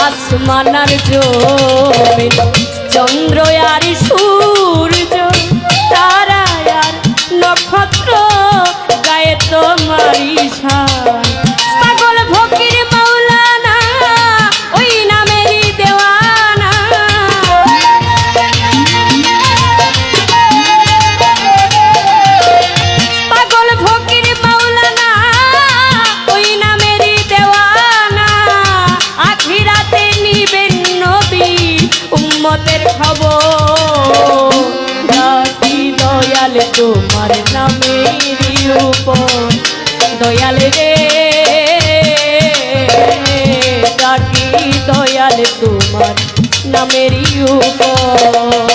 আসমান আর জমিন, চন্দ্র আর সূর্য, তারা আর নক্ষত্র গায়ে তোমারই শান। পাগল ফকির মাওলানা ওই নামেরই দেওয়ানা। পাগল ফকির মাওলানা ওই নামেরই দেওয়ানা। আখিরাতে নিবেন নবী উম্মতের খবর। ডাকি দয়াল তোমার নামেরই উপর, দয়াল রে ডাকি দয়াল তোমার নামেরই উপর।